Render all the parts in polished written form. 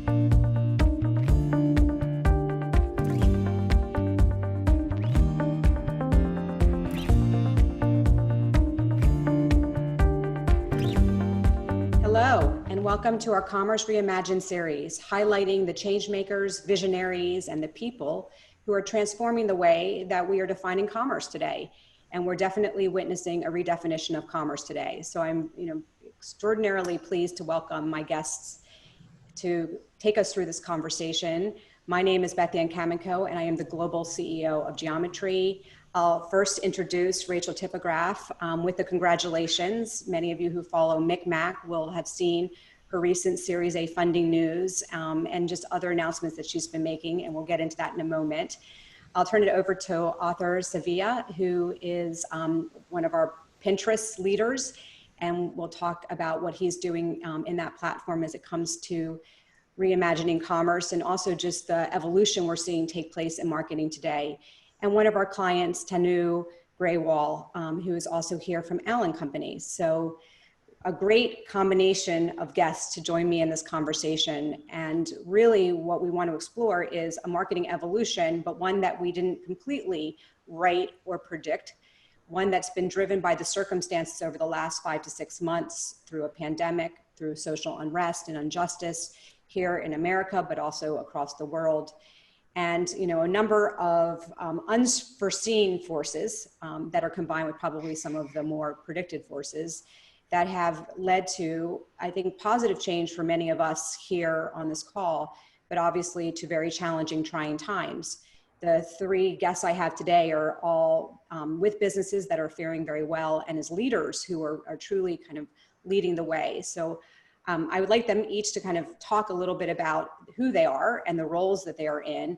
Hello, and welcome to our Commerce Reimagined series, highlighting the changemakers, visionaries, and the people who are transforming the way that we are defining commerce today. And we're definitely witnessing a redefinition of commerce today. So I'm extraordinarily pleased to welcome my guests to take us through this conversation. My name is Beth Ann Kamenko, and I am the Global CEO of Geometry. I'll first introduce Rachel Tipograph with the congratulations. Many of you who follow Micmac will have seen her recent Series A funding news and just other announcements that she's been making, and we'll get into that in a moment. I'll turn it over to Arthur Sevilla, who is one of our Pinterest leaders, and we'll talk about what he's doing in that platform as it comes to reimagining commerce and also just the evolution we're seeing take place in marketing today. And one of our clients, Tanu Graywall, who is also here from Allen Company. So a great combination of guests to join me in this conversation. And really what we want to explore is a marketing evolution, but one that we didn't completely write or predict, one that's been driven by the circumstances over the last 5 to 6 months through a pandemic, through social unrest and injustice here in America, but also across the world. And a number of unforeseen forces that are combined with probably some of the more predicted forces that have led to, I think, positive change for many of us here on this call, but obviously to very challenging, trying times. The 3 guests I have today are all with businesses that are faring very well and as leaders who are truly kind of leading the way. So I would like them each to kind of talk a little bit about who they are and the roles that they are in.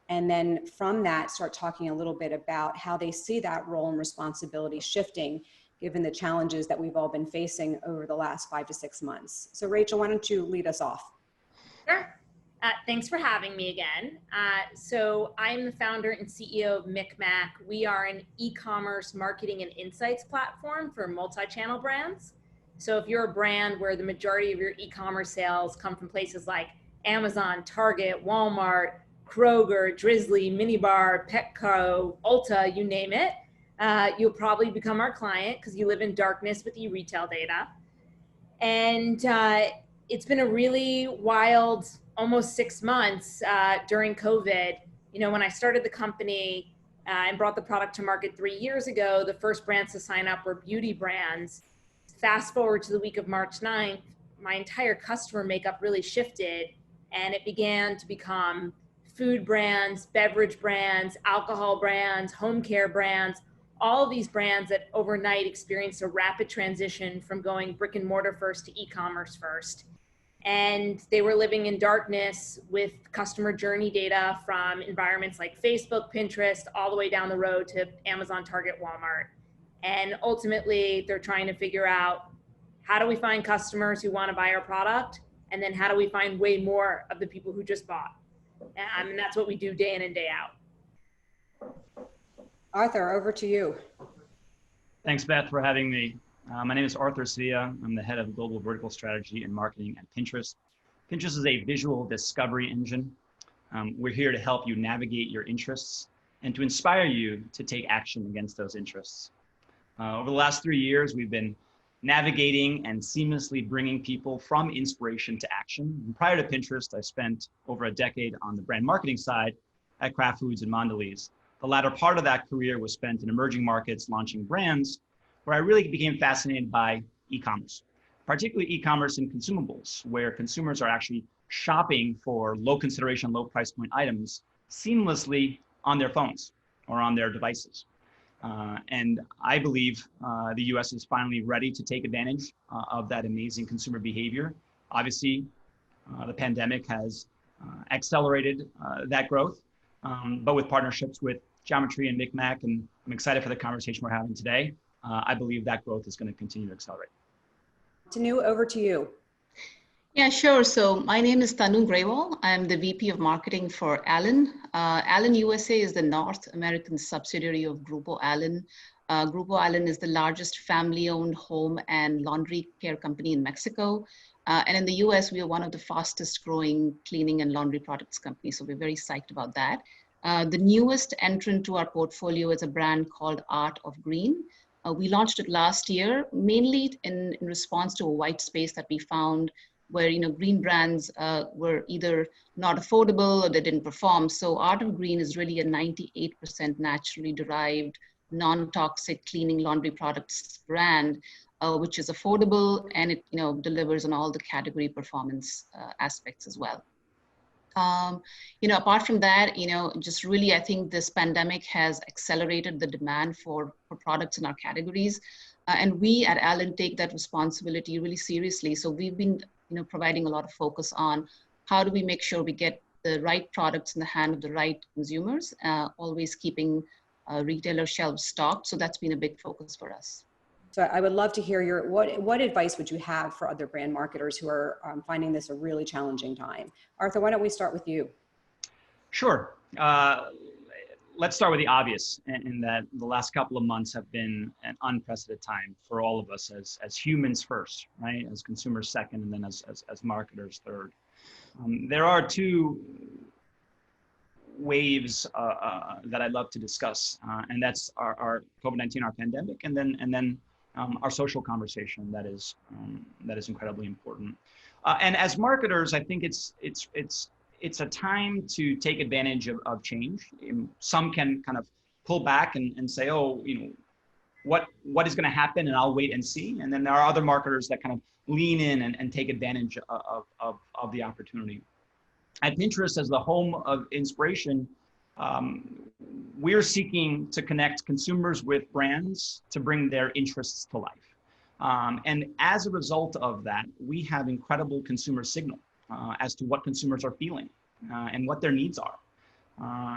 And then from that, start talking a little bit about how they see that role and responsibility shifting given the challenges that we've all been facing over the last 5 to 6 months. So Rachel, why don't you lead us off? Sure. Thanks for having me again. So I'm the founder and CEO of Micmac. We are an e-commerce marketing and insights platform for multi-channel brands. So if you're a brand where the majority of your e-commerce sales come from places like Amazon, Target, Walmart, Kroger, Drizzly, Minibar, Petco, Ulta, you name it, you'll probably become our client because you live in darkness with e-retail data. And it's been a really wild, almost 6 months during COVID. When I started the company and brought the product to market 3 years ago, the first brands to sign up were beauty brands. Fast forward to the week of March 9th, my entire customer makeup really shifted, and it began to become food brands, beverage brands, alcohol brands, home care brands, all of these brands that overnight experienced a rapid transition from going brick and mortar first to e-commerce first. And they were living in darkness with customer journey data from environments like Facebook, Pinterest, all the way down the road to Amazon, Target, Walmart. And ultimately, they're trying to figure out, how do we find customers who want to buy our product? And then how do we find way more of the people who just bought? And that's what we do day in and day out. Arthur, over to you. Thanks, Beth, for having me. My name is Arthur Sevilla. I'm the head of global vertical strategy and marketing at Pinterest. Pinterest is a visual discovery engine. We're here to help you navigate your interests and to inspire you to take action against those interests. Over the last 3 years, we've been navigating and seamlessly bringing people from inspiration to action. And prior to Pinterest, I spent over a decade on the brand marketing side at Kraft Foods and Mondelez. The latter part of that career was spent in emerging markets launching brands, where I really became fascinated by e-commerce, particularly e-commerce in consumables, where consumers are actually shopping for low consideration, low price point items seamlessly on their phones or on their devices. And I believe the US is finally ready to take advantage of that amazing consumer behavior. Obviously, the pandemic has accelerated that growth, but with partnerships with Geometry and Micmac, and I'm excited for the conversation we're having today. I believe that growth is going to continue to accelerate. Tanu, over to you. Yeah, sure. So my name is Tanu Graywall. I'm the VP of Marketing for Allen. Allen USA is the North American subsidiary of Grupo Allen. Grupo Allen is the largest family-owned home and laundry care company in Mexico. And in the US, we are one of the fastest growing cleaning and laundry products companies. So we're very psyched about that. The newest entrant to our portfolio is a brand called Art of Green. We launched it last year, mainly in response to a white space that we found where green brands were either not affordable or they didn't perform. So Art of Green is really a 98% naturally derived, non-toxic cleaning laundry products brand, which is affordable, and it delivers on all the category performance aspects as well. Apart from that, just really, I think this pandemic has accelerated the demand for products in our categories. And we at Allen take that responsibility really seriously. So we've been, providing a lot of focus on how do we make sure we get the right products in the hand of the right consumers, always keeping retailer shelves stocked. So that's been a big focus for us. So I would love to hear what advice would you have for other brand marketers who are finding this a really challenging time? Arthur, why don't we start with you? Sure. Let's start with the obvious, in that the last couple of months have been an unprecedented time for all of us as humans first, right? As consumers second, and then as marketers third. There are two waves that I'd love to discuss, and that's our COVID-19, our pandemic, and then our social conversation that is incredibly important. And as marketers, I think it's a time to take advantage of change. Some can kind of pull back and say, oh, what is going to happen, and I'll wait and see. And then there are other marketers that kind of lean in and take advantage of the opportunity. At Pinterest, as the home of inspiration, we're seeking to connect consumers with brands to bring their interests to life. And as a result of that, we have incredible consumer signal as to what consumers are feeling and what their needs are.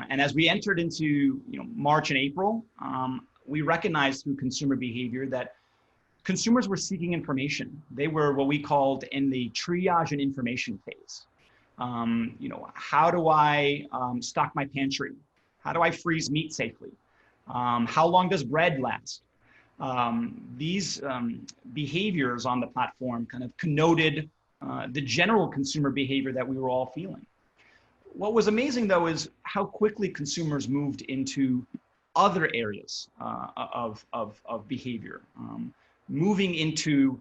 And as we entered into March and April, we recognized through consumer behavior that consumers were seeking information. They were what we called in the triage and information phase. How do I stock my pantry? How do I freeze meat safely? How long does bread last? These behaviors on the platform kind of connoted the general consumer behavior that we were all feeling. What was amazing, though, is how quickly consumers moved into other areas of behavior, moving into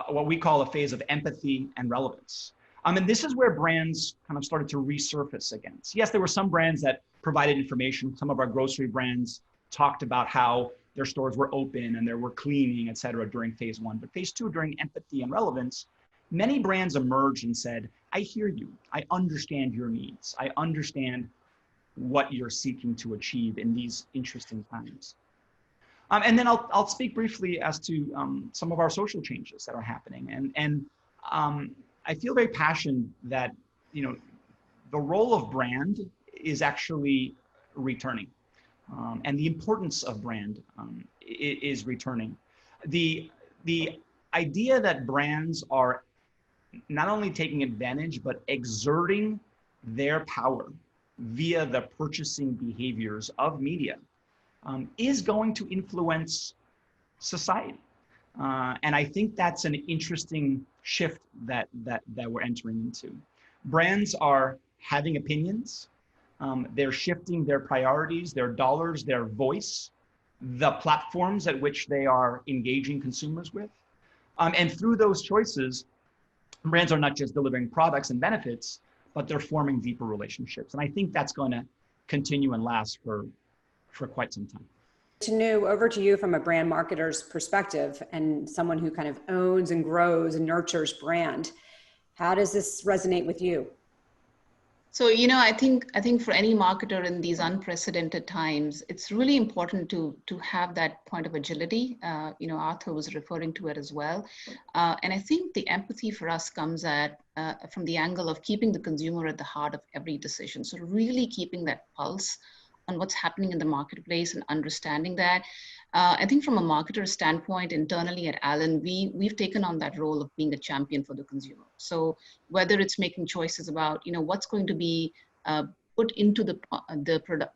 what we call a phase of empathy and relevance. And this is where brands kind of started to resurface again. So yes, there were some brands that provided information. Some of our grocery brands talked about how their stores were open and there were cleaning, et cetera, during phase one. But phase two, during empathy and relevance, many brands emerged and said, I hear you. I understand your needs. I understand what you're seeking to achieve in these interesting times. And then I'll speak briefly as to some of our social changes that are happening. And I feel very passionate that the role of brand is actually returning, and the importance of brand is returning. The idea that brands are not only taking advantage but exerting their power via the purchasing behaviors of media is going to influence society. And I think that's an interesting shift that we're entering into. Brands are having opinions. They're shifting their priorities, their dollars, their voice, the platforms at which they are engaging consumers with. And through those choices, brands are not just delivering products and benefits, but they're forming deeper relationships. And I think that's going to continue and last for quite some time. Tanu, over to you from a brand marketer's perspective and someone who kind of owns and grows and nurtures brand. How does this resonate with you? So, I think for any marketer in these unprecedented times, it's really important to have that point of agility. Arthur was referring to it as well. And I think the empathy for us comes from the angle of keeping the consumer at the heart of every decision. So really keeping that pulse on what's happening in the marketplace and understanding that. I think from a marketer standpoint, internally at Allen, we've taken on that role of being a champion for the consumer. So whether it's making choices about, what's going to be put into the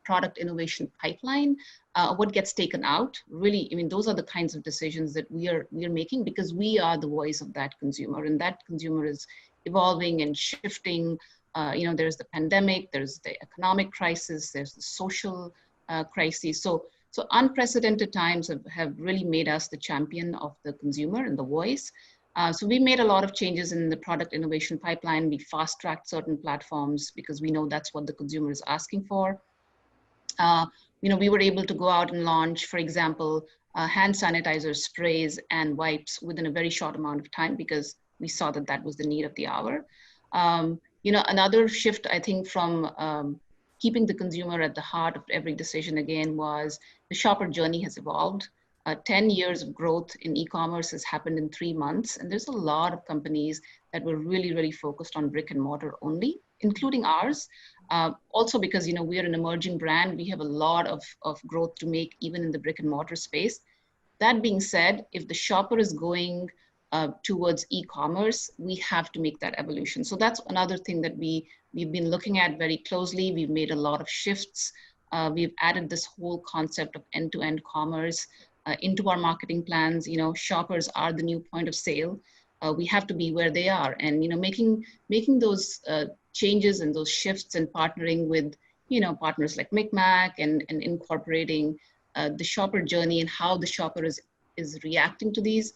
product innovation pipeline, what gets taken out. Really, I mean, those are the kinds of decisions that we are making, because we are the voice of that consumer, and that consumer is evolving and shifting. There's the pandemic, there's the economic crisis, there's the social crisis. So unprecedented times have really made us the champion of the consumer and the voice. So we made a lot of changes in the product innovation pipeline. We fast-tracked certain platforms because we know that's what the consumer is asking for. We were able to go out and launch, for example, hand sanitizer sprays and wipes within a very short amount of time, because we saw that that was the need of the hour. Another shift, I think, from keeping the consumer at the heart of every decision again was the shopper journey has evolved. 10 years of growth in e-commerce has happened in 3 months. And there's a lot of companies that were really, really focused on brick and mortar only, including ours. Also because, we are an emerging brand, we have a lot of growth to make even in the brick and mortar space. That being said, if the shopper is going towards e-commerce, we have to make that evolution. So that's another thing that we've been looking at very closely. We've made a lot of shifts. We've added this whole concept of end-to-end commerce into our marketing plans. Shoppers are the new point of sale. We have to be where they are, and making those changes and those shifts, and partnering with partners like MikMak and incorporating the shopper journey and how the shopper is reacting to these.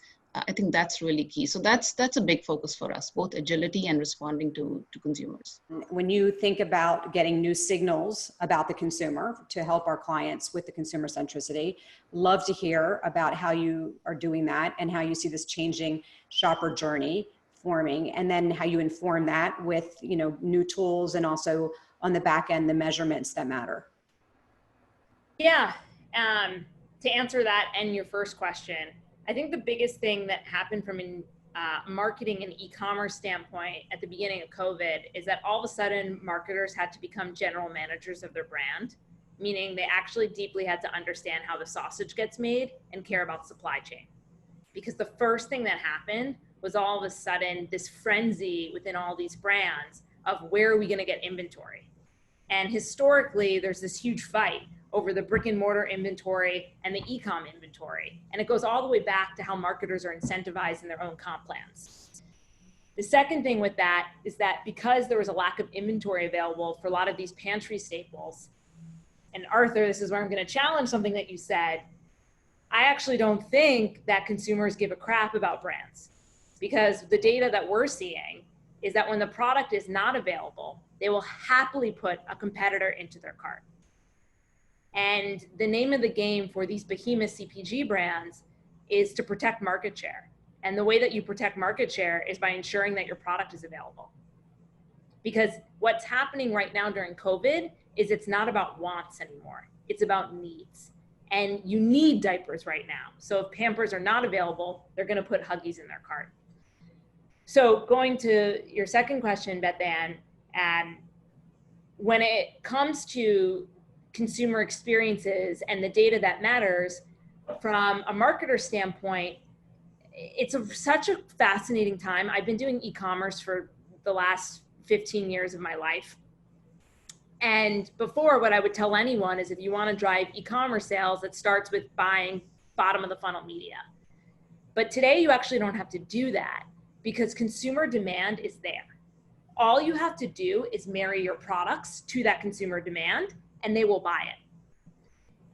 I think that's really key. So that's a big focus for us, both agility and responding to consumers. When you think about getting new signals about the consumer to help our clients with the consumer centricity, love to hear about how you are doing that and how you see this changing shopper journey forming, and then how you inform that with new tools, and also on the back end, the measurements that matter. Yeah, to answer that and your first question, I think the biggest thing that happened from a marketing and e-commerce standpoint at the beginning of COVID is that all of a sudden marketers had to become general managers of their brand, meaning they actually deeply had to understand how the sausage gets made and care about supply chain. Because the first thing that happened was all of a sudden this frenzy within all these brands of where are we going to get inventory? And historically, there's this huge fight over the brick and mortar inventory and the e-com inventory. And it goes all the way back to how marketers are incentivized in their own comp plans. The second thing with that is that because there was a lack of inventory available for a lot of these pantry staples, and Arthur, this is where I'm going to challenge something that you said, I actually don't think that consumers give a crap about brands, because the data that we're seeing is that when the product is not available, they will happily put a competitor into their cart. And the name of the game for these behemoth CPG brands is to protect market share. And the way that you protect market share is by ensuring that your product is available. Because what's happening right now during COVID is it's not about wants anymore. It's about needs. And you need diapers right now. So if Pampers are not available, they're going to put Huggies in their cart. So going to your second question, Beth Ann, and when it comes to consumer experiences and the data that matters, from a marketer standpoint, it's such a fascinating time. I've been doing e-commerce for the last 15 years of my life. And before, what I would tell anyone is if you want to drive e-commerce sales, it starts with buying bottom of the funnel media. But today you actually don't have to do that, because consumer demand is there. All you have to do is marry your products to that consumer demand, and they will buy it.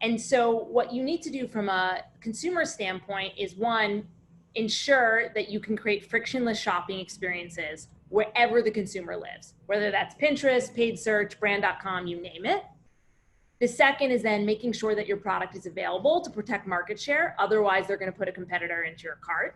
And so what you need to do from a consumer standpoint is, one, ensure that you can create frictionless shopping experiences wherever the consumer lives, whether that's Pinterest, paid search, brand.com, you name it. The second is then making sure that your product is available to protect market share. Otherwise, they're going to put a competitor into your cart.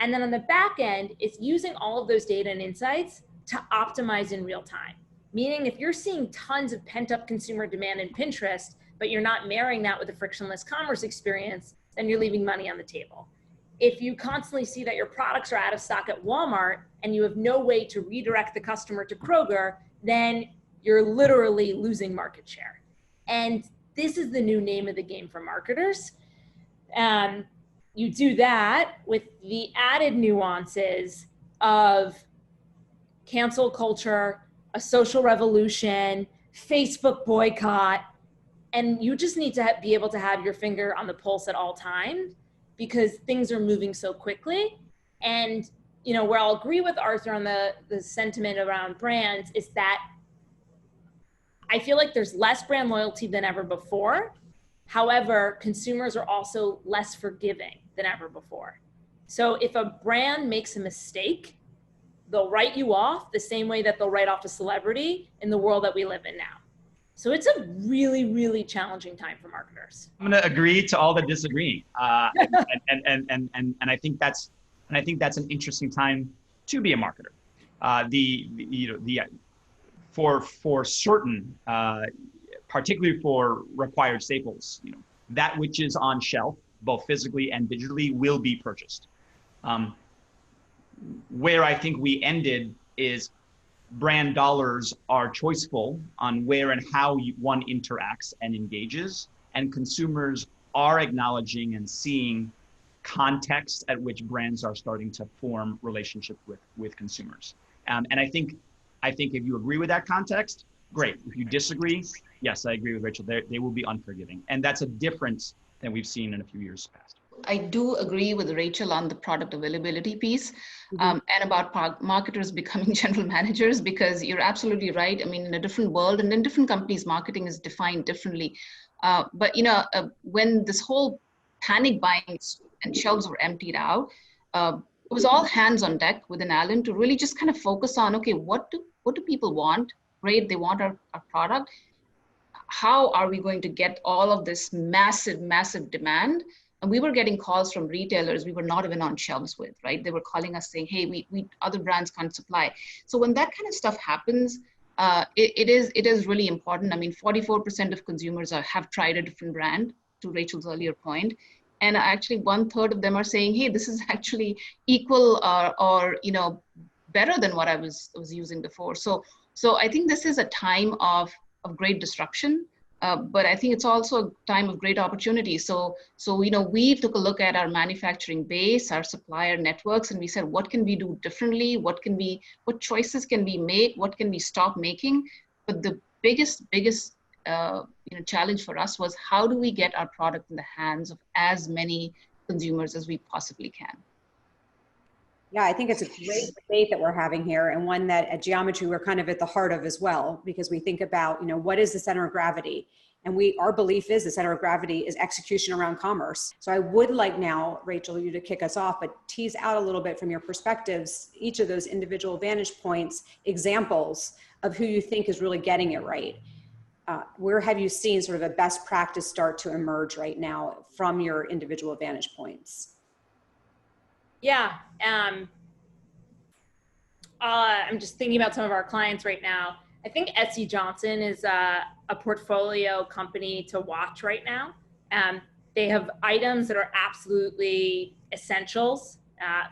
And then on the back end, it's using all of those data and insights to optimize in real time. Meaning if you're seeing tons of pent-up consumer demand in Pinterest, but you're not marrying that with a frictionless commerce experience, then you're leaving money on the table. If you constantly see that your products are out of stock at Walmart and you have no way to redirect the customer to Kroger, then you're literally losing market share. And this is the new name of the game for marketers. You do that with the added nuances of cancel culture, a social revolution, Facebook boycott. And you just need to be able to have your finger on the pulse at all times because things are moving so quickly. And, you know, where I'll agree with Arthur on the sentiment around brands is that I feel like there's less brand loyalty than ever before. However, consumers are also less forgiving than ever before. So if a brand makes a mistake, they'll write you off the same way that they'll write off a celebrity in the world that we live in now. So it's a really, really challenging time for marketers. I'm going to agree to all the disagreeing, and I think that's an interesting time to be a marketer. For certain, particularly for required staples, you know, that which is on shelf, both physically and digitally, will be purchased. Where I think we ended is brand dollars are choiceful on where and how one interacts and engages, and consumers are acknowledging and seeing context at which brands are starting to form relationships with consumers. And I think if you agree with that context, great. If you disagree, yes, I agree with Rachel. They will be unforgiving, and that's a difference than we've seen in a few years past. I do agree with Rachel on the product availability piece, and about marketers becoming general managers, because you're absolutely right. I mean, in a different world and in different companies, marketing is defined differently. But you know, when this whole panic buying and shelves were emptied out, it was all hands on deck within Allen to really just kind of focus on, okay, what do people want? Great, they want our product. How are we going to get all of this massive, massive demand? And we were getting calls from retailers we were not even on shelves with, right? They were calling us saying, hey, we other brands can't supply. So when that kind of stuff happens, it is really important. I mean, 44% of consumers have tried a different brand, to Rachel's earlier point. And actually 1/3 of them are saying, hey, this is actually equal or you know, better than what I was using before. So I think this is a time of great disruption. But I think it's also a time of great opportunity. So you know, we took a look at our manufacturing base, our supplier networks, and we said, what can we do differently? What choices can we make? What can we stop making? But the biggest you know, challenge for us was, how do we get our product in the hands of as many consumers as we possibly can? Yeah, I think it's a great debate that we're having here, and one that at Geometry we're kind of at the heart of as well, because we think about, you know, what is the center of gravity? And our belief is the center of gravity is execution around commerce. So I would like now, Rachel, you to kick us off, but tease out a little bit from your perspectives, each of those individual vantage points, examples of who you think is really getting it right. Where have you seen sort of a best practice start to emerge right now from your individual vantage points? Yeah, I'm just thinking about some of our clients right now. I think SC Johnson is a portfolio company to watch right now. They have items that are absolutely essentials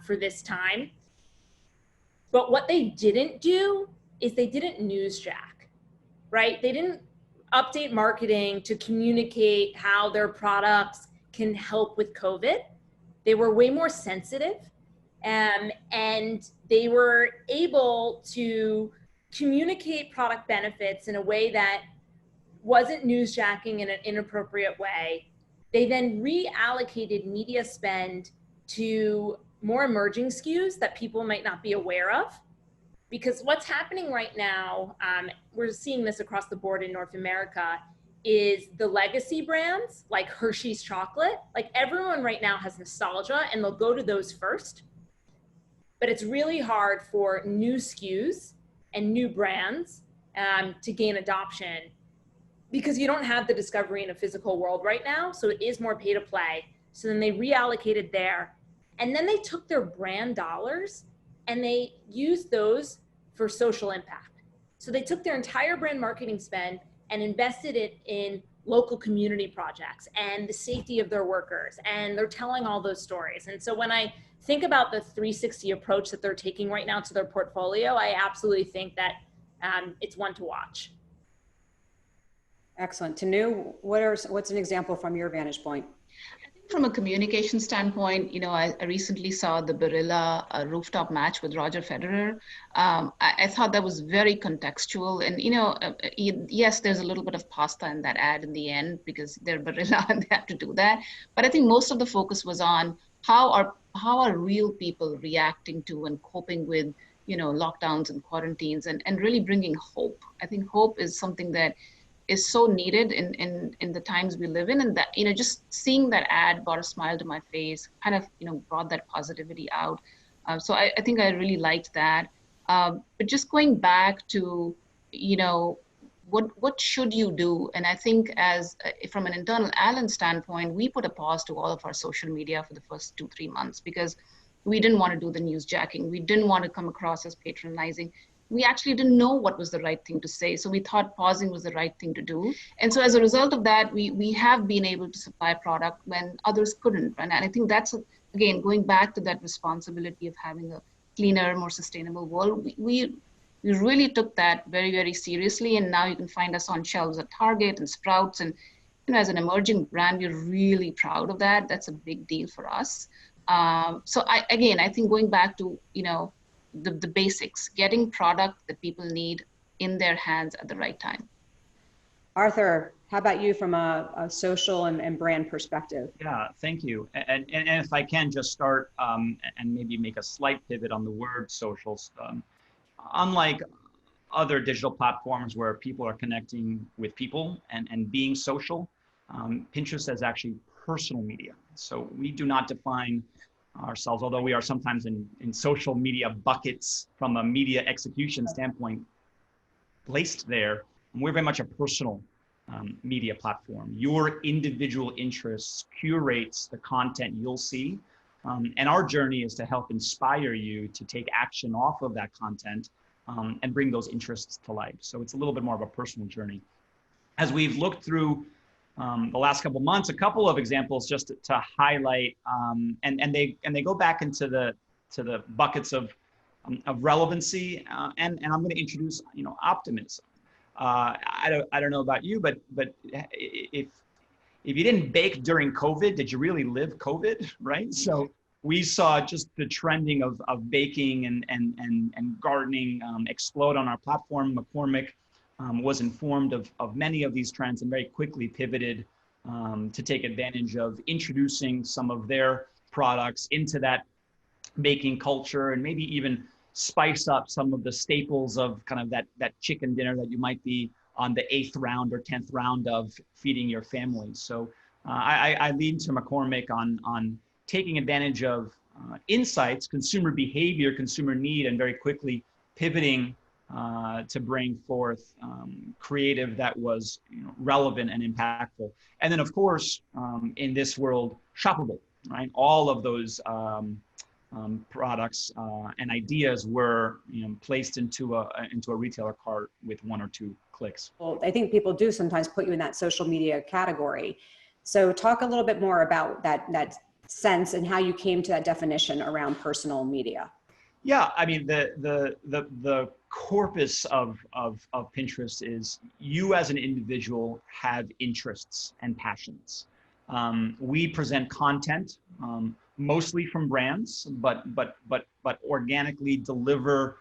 for this time. But what they didn't do is they didn't newsjack, right? They didn't update marketing to communicate how their products can help with COVID. They were way more sensitive, and they were able to communicate product benefits in a way that wasn't newsjacking in an inappropriate way. They then reallocated media spend to more emerging SKUs that people might not be aware of. Because what's happening right now, we're seeing this across the board in North America, is the legacy brands like Hershey's chocolate. Like, everyone right now has nostalgia and they'll go to those first. But it's really hard for new SKUs and new brands to gain adoption, because you don't have the discovery in a physical world right now. So it is more pay to play. So then they reallocated there. And then they took their brand dollars and they used those for social impact. So they took their entire brand marketing spend and invested it in local community projects and the safety of their workers. And they're telling all those stories. And so when I think about the 360 approach that they're taking right now to their portfolio, I absolutely think that it's one to watch. Excellent. Tanu, what's an example from your vantage point? I think From a communication standpoint, I recently saw the Barilla rooftop match with Roger Federer. I thought that was very contextual. And, yes, there's a little bit of pasta in that ad in the end because they're Barilla and they have to do that. But I think most of the focus was on how are real people reacting to and coping with, lockdowns and quarantines and really bringing hope. I think hope is something that is so needed in the times we live in, and that just seeing that ad brought a smile to my face, kind of brought that positivity out. So I think I really liked that. But just going back to what should you do, and I think from an internal Allen standpoint, we put a pause to all of our social media for the first 2-3 months because we didn't want to do the newsjacking. We didn't want to come across as patronizing. We actually didn't know what was the right thing to say. So we thought pausing was the right thing to do. And so as a result of that, we have been able to supply product when others couldn't. And I think that's, again, going back to that responsibility of having a cleaner, more sustainable world. We really took that very, very seriously. And now you can find us on shelves at Target and Sprouts. And as an emerging brand, we're really proud of that. That's a big deal for us. So I think going back to, the basics, getting product that people need in their hands at the right time. Arthur, how about you from a social and brand perspective? Yeah, thank you. And if I can just start and maybe make a slight pivot on the word socials. Unlike other digital platforms where people are connecting with people and being social, Pinterest is actually personal media. So we do not define ourselves, although we are sometimes in social media buckets from a media execution standpoint placed there. We're very much a personal media platform. Your individual interests curates the content you'll see. And our journey is to help inspire you to take action off of that content and bring those interests to life. So it's a little bit more of a personal journey. As we've looked through the last couple of months, a couple of examples just to highlight, and they go back into the buckets of relevancy, and I'm going to introduce optimism. I don't know about you, but if you didn't bake during COVID, did you really live COVID, right? So we saw just the trending of baking and gardening explode on our platform. McCormick was informed of many of these trends and very quickly pivoted to take advantage of introducing some of their products into that baking culture and maybe even spice up some of the staples of kind of that chicken dinner that you might be on the 8th round or 10th round of feeding your family. So I lean to McCormick on taking advantage of insights, consumer behavior, consumer need, and very quickly pivoting to bring forth creative that was relevant and impactful. And then, of course, in this world, shoppable, right? All of those products and ideas were placed into a retailer cart with 1 or 2 clicks. Well, I think people do sometimes put you in that social media category. So talk a little bit more about that sense and how you came to that definition around personal media. Yeah, I mean, the corpus of Pinterest is you as an individual have interests and passions. We present content mostly from brands, but organically deliver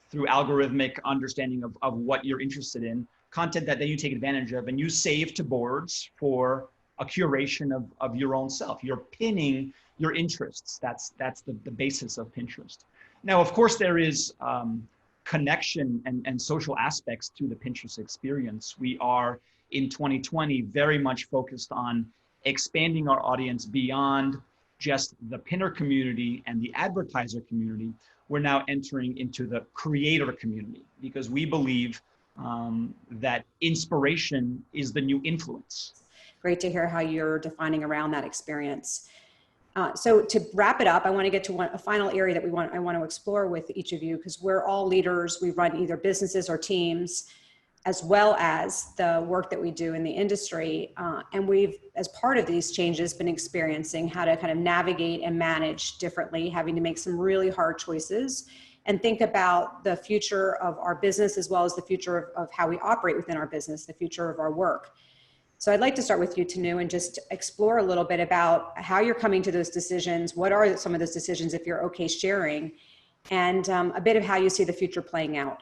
through algorithmic understanding of what you're interested in, content that then you take advantage of and you save to boards for a curation of your own self. You're pinning your interests. That's the basis of Pinterest. Now, of course, there is connection and social aspects to the Pinterest experience. We are in 2020 very much focused on expanding our audience beyond just the pinner community and the advertiser community. We're now entering into the creator community because we believe that inspiration is the new influence. Great to hear how you're defining around that experience. So to wrap it up, I want to get to a final area that I want to explore with each of you, because we're all leaders. We run either businesses or teams, as well as the work that we do in the industry. And we've, as part of these changes, been experiencing how to kind of navigate and manage differently, having to make some really hard choices and think about the future of our business, as well as the future of how we operate within our business, the future of our work. So I'd like to start with you, Tanu, and just explore a little bit about how you're coming to those decisions. What are some of those decisions, if you're okay sharing, and a bit of how you see the future playing out?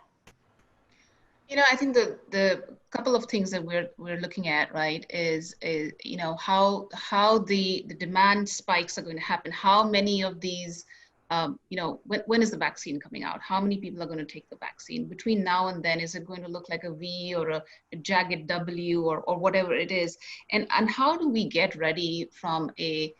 I think the couple of things that we're looking at, right, is how the demand spikes are going to happen. How many of these, when is the vaccine coming out? How many people are going to take the vaccine between now and then? Is it going to look like a V or a jagged W or whatever it is? And how do we get ready from a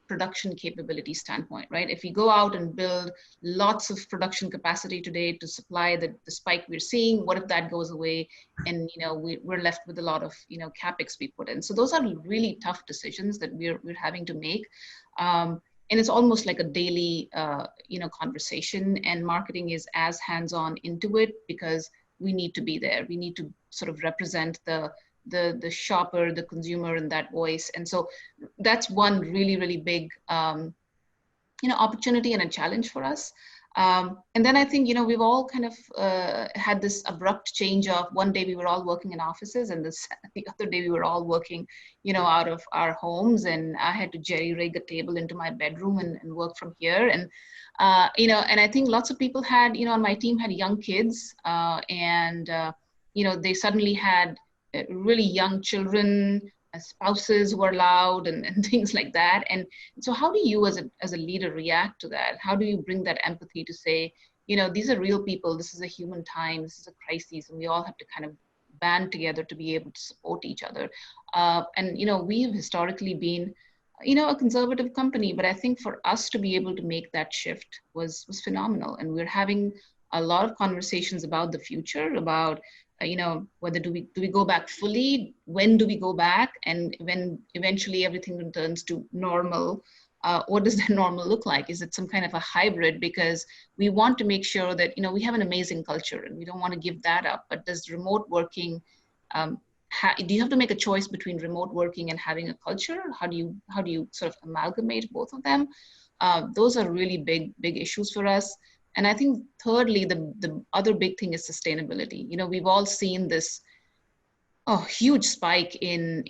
production capability standpoint, right? If we go out and build lots of production capacity today to supply the spike we're seeing, what if that goes away and we're left with a lot of capex we put in? So those are really tough decisions that we're having to make, and it's almost like a daily conversation. And marketing is as hands-on into it because we need to be there. We need to sort of represent the shopper, the consumer in that voice. And so that's one really, really big, opportunity and a challenge for us. And then I think, we've all kind of had this abrupt change of one day we were all working in offices and the other day we were all working, out of our homes, and I had to jerry-rig a table into my bedroom and work from here. And, and I think lots of people had, on my team had young kids, and they suddenly had really young children, spouses were loud and things like that. And so how do you as a leader react to that? How do you bring that empathy to say, these are real people, this is a human time, this is a crisis, and we all have to kind of band together to be able to support each other. And we've historically been a conservative company, but I think for us to be able to make that shift was phenomenal. And we're having a lot of conversations about the future, about whether do we go back fully, when do we go back, and when eventually everything returns to normal, what does that normal look like? Is it some kind of a hybrid? Because we want to make sure that we have an amazing culture and we don't want to give that up. But does remote working, do you have to make a choice between remote working and having a culture? How do you sort of amalgamate both of them? Those are really big issues for us. And I think thirdly, the other big thing is sustainability. We've all seen this huge spike in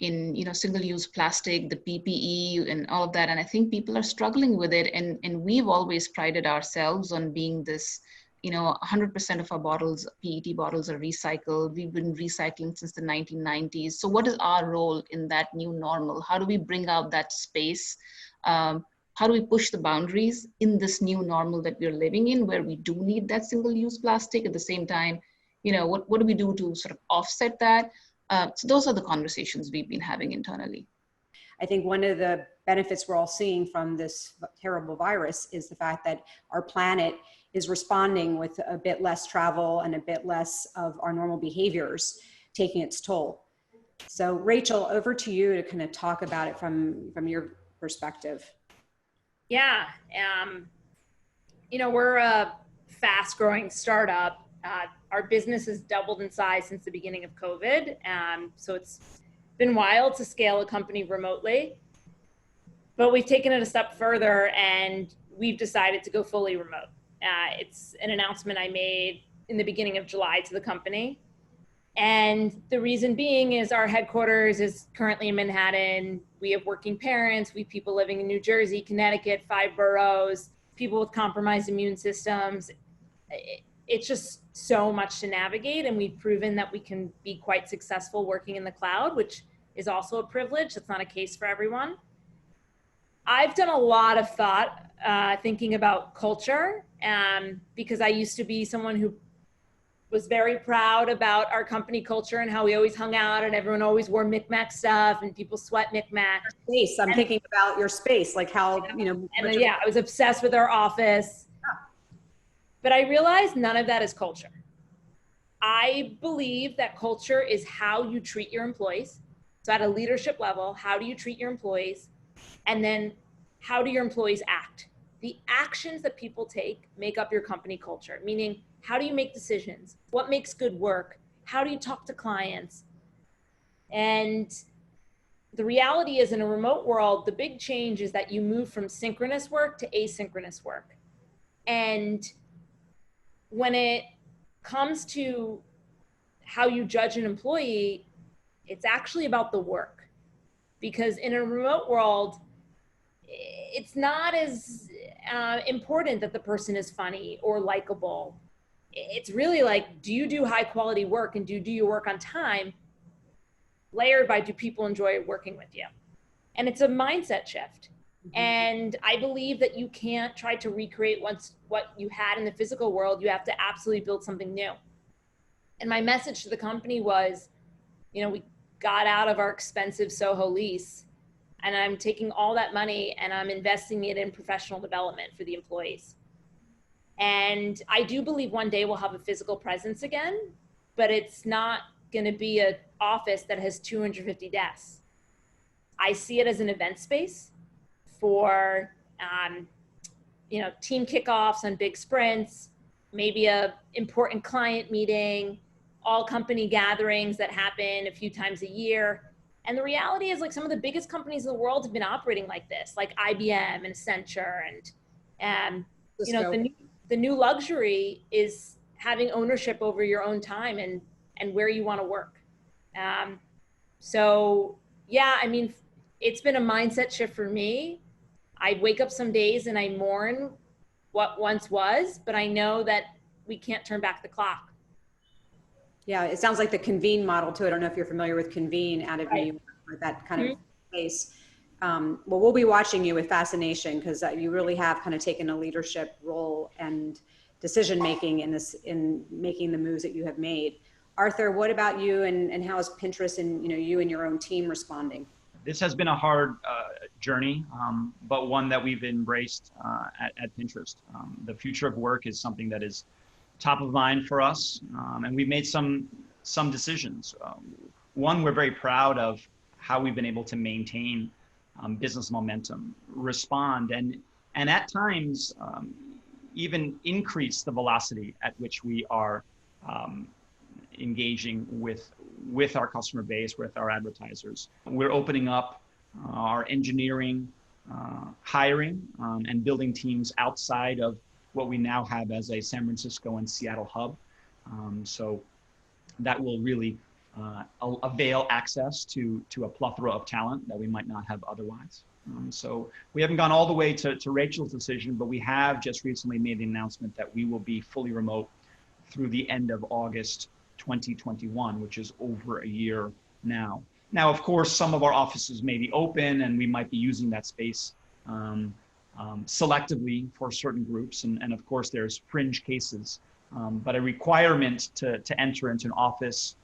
single-use plastic, the PPE and all of that. And I think people are struggling with it. And we've always prided ourselves on being this, 100% of our bottles, PET bottles, are recycled. We've been recycling since the 1990s. So what is our role in that new normal? How do we bring out that space? How do we push the boundaries in this new normal that we're living in, where we do need that single-use plastic? At the same time, what do we do to sort of offset that? So those are the conversations we've been having internally. I think one of the benefits we're all seeing from this terrible virus is the fact that our planet is responding with a bit less travel and a bit less of our normal behaviors, taking its toll. So Rachel, over to you to kind of talk about it from your perspective. Yeah, we're a fast-growing startup. Our business has doubled in size since the beginning of COVID, so it's been wild to scale a company remotely. But we've taken it a step further, and we've decided to go fully remote. It's an announcement I made in the beginning of July to the company. And the reason being is our headquarters is currently in Manhattan. We have working parents, we have people living in New Jersey, Connecticut, 5 boroughs, people with compromised immune systems. It's just so much to navigate, and we've proven that we can be quite successful working in the cloud, which is also a privilege. That's not a case for everyone. I've done a lot of thought thinking about culture, because I used to be someone who was very proud about our company culture and how we always hung out and everyone always wore Micmac stuff and people sweat Micmac. Space. I'm thinking about your space, like how, I was obsessed with our office. Yeah. But I realized none of that is culture. I believe that culture is how you treat your employees. So at a leadership level, how do you treat your employees? And then how do your employees act? The actions that people take make up your company culture, meaning how do you make decisions? What makes good work? How do you talk to clients? And the reality is, in a remote world, the big change is that you move from synchronous work to asynchronous work. And when it comes to how you judge an employee, It's actually about the work. Because in a remote world, it's not as important that the person is funny or likable. It's really like, do you do high quality work, and do you do your work on time, layered by do people enjoy working with you? And it's a mindset shift. And I believe that you can't try to recreate what you had in the physical world. You have to absolutely build something new. And my message to the company was, we got out of our expensive Soho lease, and I'm taking all that money and I'm investing it in professional development for the employees. And I do believe one day we'll have a physical presence again, but it's not going to be an office that has 250 desks. I see it as an event space for, team kickoffs and big sprints, maybe a important client meeting, all company gatherings that happen a few times a year. And the reality is, like, some of the biggest companies in the world have been operating like this, like IBM and Accenture, and the new luxury is having ownership over your own time and where you want to work. So yeah, I mean, it's been a mindset shift for me. I wake up some days and I mourn what once was, but I know that we can't turn back the clock. Yeah, it sounds like the Convene model too. I don't know if you're familiar with Convene out of New York, with that kind of space. Well, we'll be watching you with fascination, because you really have kind of taken a leadership role and decision making in making the moves that you have made. Arthur, what about you, and how is Pinterest and you and your own team responding? This has been a hard journey, but one that we've embraced at Pinterest. The future of work is something that is top of mind for us, and we've made some decisions. One, we're very proud of how we've been able to maintain business momentum, respond, and at times even increase the velocity at which we are engaging with our customer base, with our advertisers. We're opening up our engineering, hiring, and building teams outside of what we now have as a San Francisco and Seattle hub. So that will really avail access to a plethora of talent that we might not have otherwise. So we haven't gone all the way to Rachel's decision, but we have just recently made the announcement that we will be fully remote through the end of August 2021, which is over a year now. Now, of course, some of our offices may be open and we might be using that space selectively for certain groups. And of course, there's fringe cases, but a requirement to enter into an office,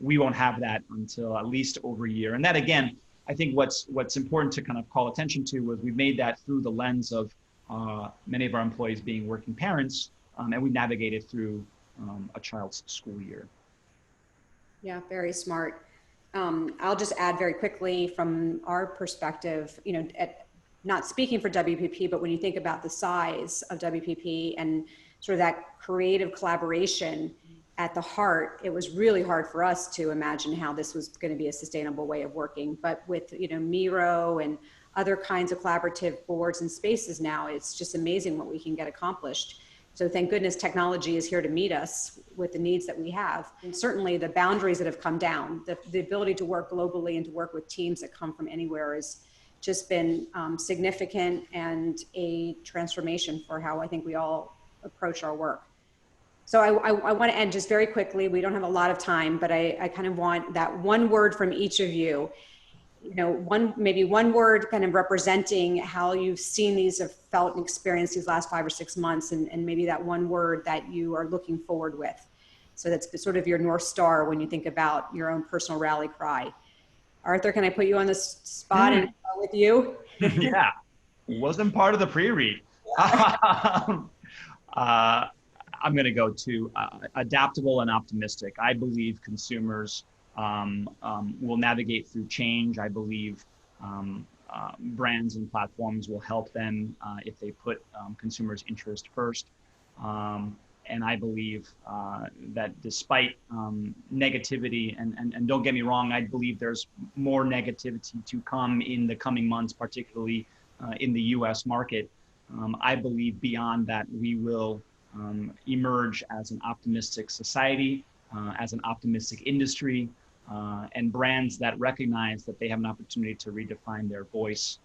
we won't have that until at least over a year. And that, again, I think what's important to kind of call attention to was we've made that through the lens of many of our employees being working parents, and we navigated through a child's school year. Yeah, very smart. I'll just add very quickly from our perspective, not speaking for WPP, but when you think about the size of WPP and sort of that creative collaboration at the heart, it was really hard for us to imagine how this was going to be a sustainable way of working. But with, Miro and other kinds of collaborative boards and spaces now, it's just amazing what we can get accomplished. So thank goodness technology is here to meet us with the needs that we have. And certainly the boundaries that have come down, the ability to work globally and to work with teams that come from anywhere has just been significant and a transformation for how I think we all approach our work. So I want to end just very quickly. We don't have a lot of time, but I kind of want that one word from each of you. Maybe one word kind of representing how you've seen these, have felt and experienced these last 5 or 6 months, and maybe that one word that you are looking forward with. So that's sort of your North Star when you think about your own personal rally cry. Arthur, can I put you on the spot and start with you? Yeah, wasn't part of the pre-read. I'm going to go to adaptable and optimistic. I believe consumers will navigate through change. I believe brands and platforms will help them if they put consumers' interest first. And I believe that despite negativity, and don't get me wrong, I believe there's more negativity to come in the coming months, particularly in the US market. I believe beyond that, we will emerge as an optimistic society, as an optimistic industry, and brands that recognize that they have an opportunity to redefine their voice,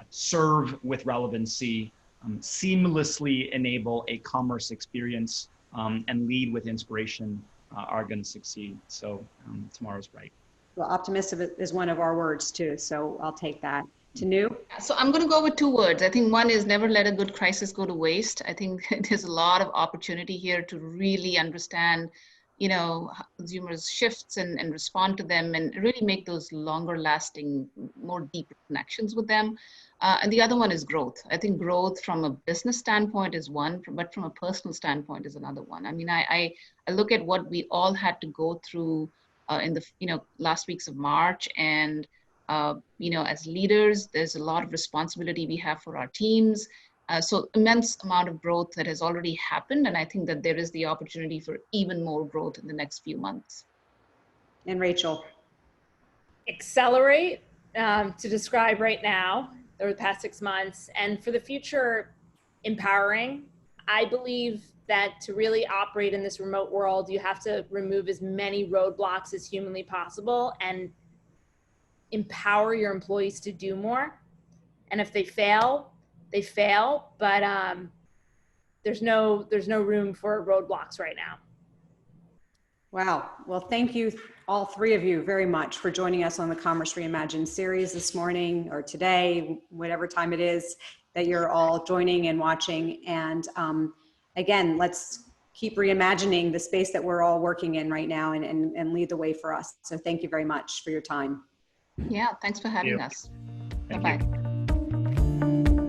serve with relevancy, seamlessly enable a commerce experience, and lead with inspiration are going to succeed. So tomorrow's bright. Well, optimistic is one of our words too, so I'll take that. Tanu? So I'm going to go with 2 words. I think one is never let a good crisis go to waste. I think there's a lot of opportunity here to really understand, how consumers' shifts and respond to them and really make those longer lasting, more deeper connections with them. And the other one is growth. I think growth from a business standpoint is one, but from a personal standpoint is another one. I mean, I look at what we all had to go through in the last weeks of March, and as leaders, there's a lot of responsibility we have for our teams. So immense amount of growth that has already happened. And I think that there is the opportunity for even more growth in the next few months. And Rachel? Accelerate, to describe right now, over the past 6 months, and for the future, empowering. I believe that to really operate in this remote world, you have to remove as many roadblocks as humanly possible and empower your employees to do more. And if they fail, they fail, but there's no room for roadblocks right now. Wow. Well, thank you, all 3 of you, very much for joining us on the Commerce Reimagined series this morning or today, whatever time it is that you're all joining and watching. And again, let's keep reimagining the space that we're all working in right now and lead the way for us. So thank you very much for your time. Yeah, thanks for having us. Thank Bye-bye. you.